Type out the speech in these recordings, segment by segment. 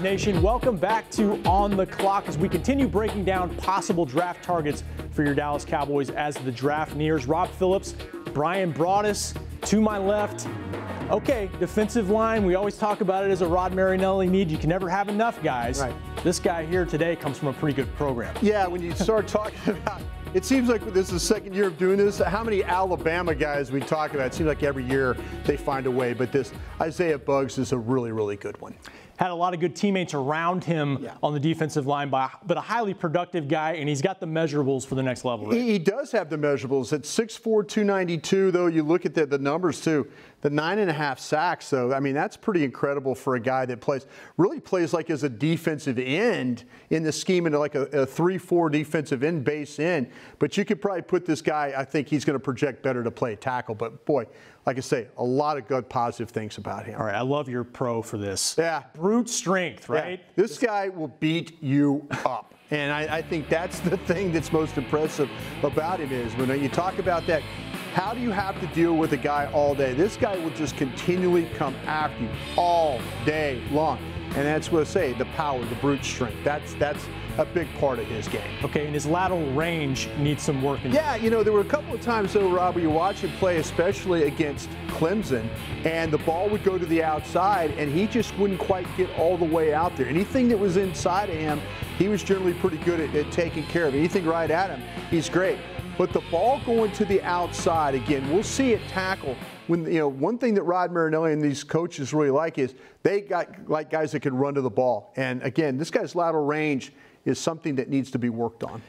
Cowboys Nation, welcome back to On the Clock as we continue breaking down possible draft targets for your Dallas Cowboys as the draft nears. Rob Phillips, Bryan, Broaddus to my left. Okay, defensive line, we always talk about it as a Rod Marinelli need. You can never have enough guys. Right. This guy here today comes from a pretty good program. Yeah, when you start talking about, it seems like this is the second year of doing this. How many Alabama guys we talk about? It seems like every year they find a way, but this Isaiah Buggs is a really, really good one. Had a lot of good teammates around him on the defensive line, but a highly productive guy, and he's got the measurables for the next level. Right? He does have the measurables. At 6'4", 292, though, you look at the numbers, too. The 9.5 sacks, though, I mean, that's pretty incredible for a guy that really plays like as a defensive end in the scheme into like a 3-4 defensive end, base end. But you could probably put this guy, I think he's going to project better to play tackle. But, boy, like I say, a lot of good positive things about him. All right, I love your pro for this. Yeah. Brute strength, right? Yeah. This guy will beat you up. And I think that's the thing that's most impressive about him is when you talk about that, how do you have to deal with a guy all day? This guy will just continually come after you all day long. And that's what I say, the power, the brute strength. That's a big part of his game. Okay, and his lateral range needs some work. Yeah, you know, there were a couple of times, though, Rob, where you watch him play, especially against Clemson, and the ball would go to the outside, and he just wouldn't quite get all the way out there. Anything that was inside of him, he was generally pretty good at taking care of. Anything right at him, he's great. But the ball going to the outside, again, we'll see it tackle. When, you know, one thing that Rod Marinelli and these coaches really like is they got like guys that can run to the ball. And again, this guy's lateral range is something that needs to be worked on.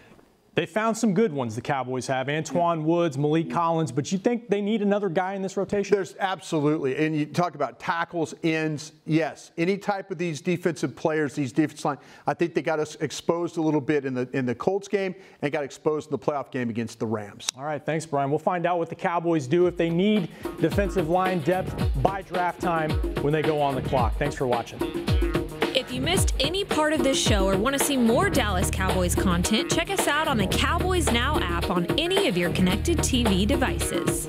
They found some good ones, the Cowboys have. Antoine Woods, Malik Collins, but you think they need another guy in this rotation? There's absolutely. And you talk about tackles, ends, yes. Any type of these defensive players, these defensive line, I think they got us exposed a little bit in the Colts game and got exposed in the playoff game against the Rams. All right, thanks, Bryan. We'll find out what the Cowboys do if they need defensive line depth by draft time when they go on the clock. Thanks for watching. If you missed any part of this show or want to see more Dallas Cowboys content, check us out on the Cowboys Now app on any of your connected TV devices.